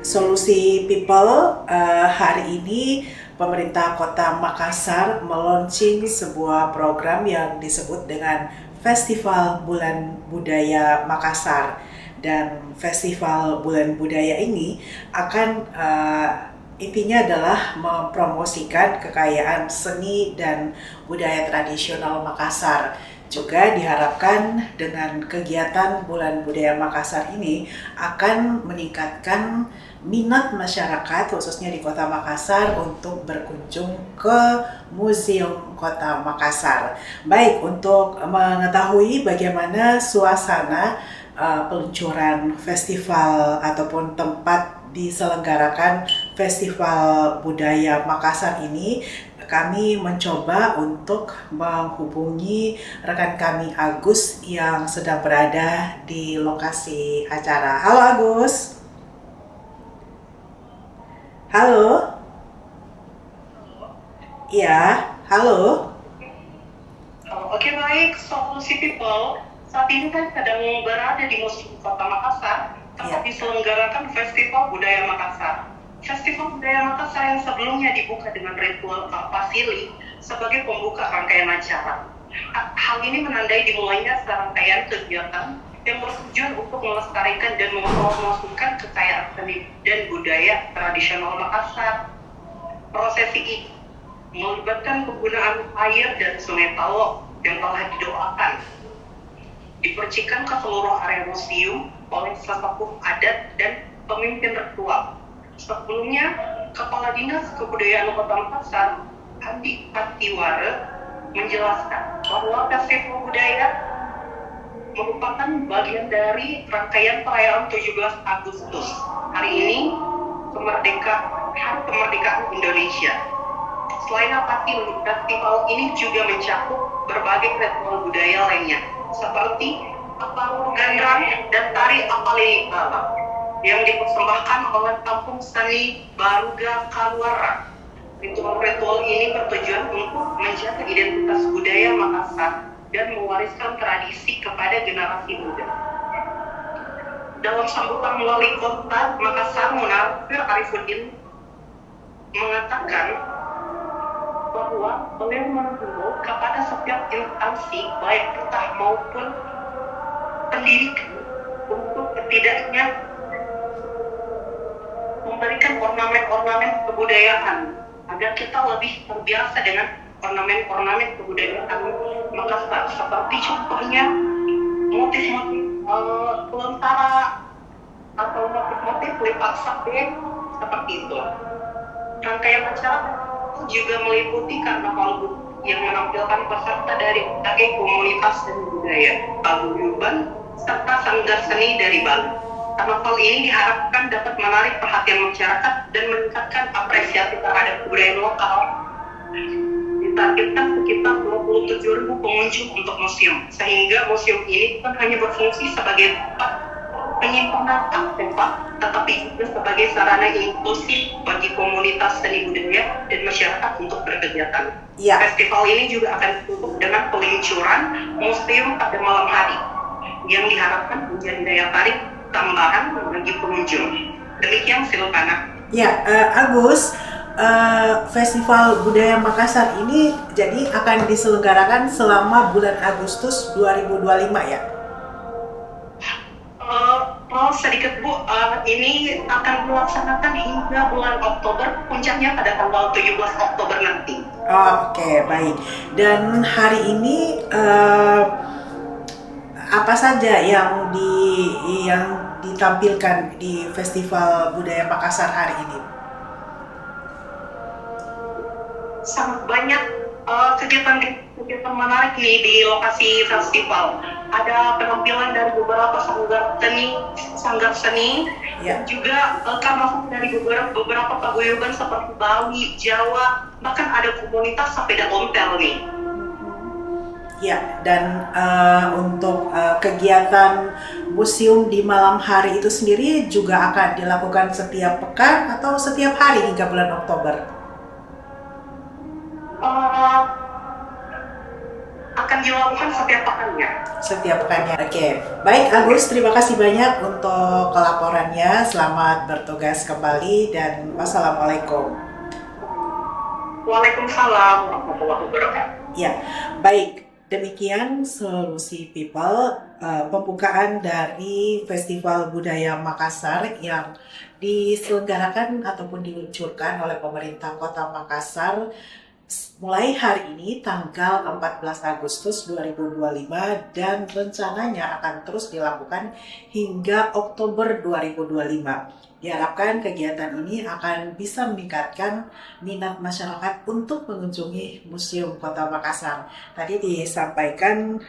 Solusi People, hari ini pemerintah Kota Makassar meluncing sebuah program yang disebut dengan Festival Bulan Budaya Makassar. Dan Festival Bulan Budaya ini akan intinya adalah mempromosikan kekayaan seni dan budaya tradisional Makassar. Juga diharapkan dengan kegiatan Bulan Budaya Makassar ini akan meningkatkan minat masyarakat khususnya di Kota Makassar untuk berkunjung ke Museum Kota Makassar. Baik, untuk mengetahui bagaimana suasana peluncuran festival ataupun tempat diselenggarakan Festival Budaya Makassar ini, kami mencoba untuk menghubungi rekan kami Agus yang sedang berada di lokasi acara. Halo Agus. Halo. Iya, halo. Oke, baik, Solusi People. Saat ini kan sedang berada di Museum Kota Makassar, tempat diselenggarakan Festival Budaya Makassar. Festival Budaya Makassar yang sebelumnya dibuka dengan ritual Pasili sebagai pembuka rangkaian acara. Hal ini menandai dimulainya serangkaian kegiatan yang bertujuan untuk melestarikan dan mempromosikan kekayaan seni dan budaya tradisional Makassar. Prosesi ini melibatkan penggunaan air dan sungai Talok yang telah didoakan, dipercikan ke seluruh area museum oleh sesepuh adat dan pemimpin ritual. Sebelumnya, Kepala Dinas Kebudayaan Kota Makassar, Andi Patiwara, menjelaskan bahwa Festival Budaya merupakan bagian dari rangkaian perayaan 17 Agustus. Hari ini, Hari Kemerdekaan Indonesia. Selain festival ini juga mencakup berbagai ritual budaya lainnya, seperti Aparo Gandang dan Tari Apalili Baba, yang dipersembahkan oleh Kampung Seni Baruga Kaluara. Ritual-ritual ini bertujuan untuk menjaga identitas budaya Makassar dan mewariskan tradisi kepada generasi muda. Dalam sambutan Wali Kota Makassar, Munawir Arifuddin mengatakan bahwa beliau menghimbau kepada setiap instansi, baik pemerintah maupun pendidikan, untuk setidaknya memberikan ornamen-ornamen kebudayaan agar kita lebih terbiasa dengan ornamen-ornamen kebudayaan Makassar, seperti contohnya motif-motif kelentara atau motif-motif lipat sabeng seperti itu. Rangkaian acara juga meliputi karnaval yang menampilkan peserta dari berbagai komunitas dan budaya, paguyuban, serta sanggar seni dari Bali. Karnaval ini diharapkan dapat menarik perhatian masyarakat dan meningkatkan apresiasi terhadap kebudayaan lokal. Ditargetkan sekitar 27.000 pengunjung untuk museum, sehingga museum ini bukan hanya berfungsi sebagai tempat penyimpanan artefak, tetapi juga sebagai sarana inklusif bagi komunitas seni budaya dan masyarakat untuk berkegiatan. Ya. Festival ini juga akan ditutup dengan peluncuran museum pada malam hari, yang diharapkan menjadi daya tarik tambahan bagi pengunjung. Demikian, Silvana. Ya, Agus, Festival Budaya Makassar ini jadi akan diselenggarakan selama bulan Agustus 2025 ya? Sedikit Bu, ini akan dilaksanakan hingga bulan Oktober, puncaknya pada tanggal 17 Oktober nanti. Oke, baik. Dan hari ini apa saja yang ditampilkan di Festival Budaya Makassar hari ini? Sangat banyak kegiatan menarik nih di lokasi festival. Ada penampilan dari beberapa sanggar seni, Ya. dan juga karnaval dari beberapa paguyuban seperti Bali, Jawa, bahkan ada komunitas sepeda ontel nih. Ya, dan untuk kegiatan museum di malam hari itu sendiri juga akan dilakukan setiap pekan atau setiap hari hingga bulan Oktober? Akan dilakukan setiap pekannya. Setiap pekannya. Oke, baik Agus, terima kasih banyak untuk laporannya. Selamat bertugas kembali dan wassalamualaikum. Waalaikumsalam warahmatullahi wabarakatuh. Ya, baik. Demikian Solusi People, pembukaan dari Festival Budaya Makassar yang diselenggarakan ataupun diluncurkan oleh pemerintah Kota Makassar mulai hari ini tanggal 14 Agustus 2025 dan rencananya akan terus dilakukan hingga Oktober 2025. Diharapkan kegiatan ini akan bisa meningkatkan minat masyarakat untuk mengunjungi Museum Kota Makassar. Tadi disampaikan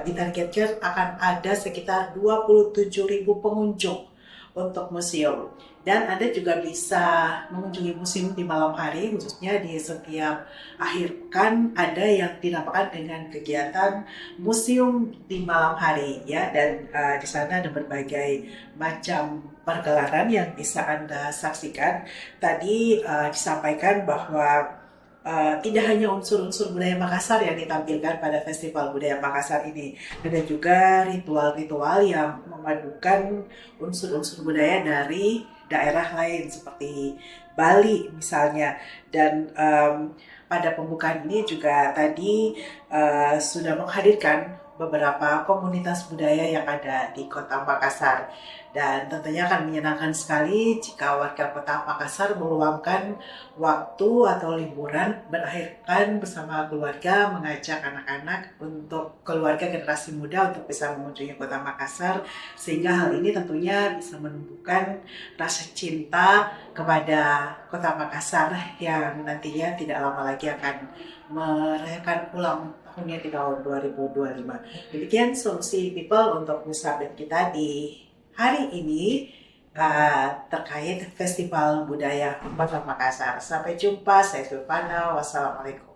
ditargetkan akan ada sekitar 27.000 pengunjung untuk museum. Dan Anda juga bisa mengunjungi museum di malam hari, khususnya di setiap akhir pekan ada yang dinamakan dengan kegiatan museum di malam hari, ya. Dan di sana ada berbagai macam pergelaran yang bisa Anda saksikan. Tadi disampaikan bahwa tidak hanya unsur-unsur budaya Makassar yang ditampilkan pada Festival Budaya Makassar ini, ada juga ritual-ritual yang memadukan unsur-unsur budaya dari daerah lain seperti Bali misalnya. Dan pada pembukaan ini juga tadi sudah menghadirkan beberapa komunitas budaya yang ada di Kota Makassar. Dan tentunya akan menyenangkan sekali jika warga Kota Makassar meluangkan waktu atau liburan berakhirkan bersama keluarga, mengajak anak-anak untuk keluarga generasi muda untuk bisa mengunjungi Kota Makassar, sehingga hal ini tentunya bisa menumbuhkan rasa cinta kepada Kota Makassar yang nantinya tidak lama lagi akan merayakan ulang tahunnya di tahun 2025. Demikian Solusi People untuk news update kita di hari ini terkait Festival Budaya Kota Makassar. Sampai jumpa, saya Silvana. Wassalamualaikum.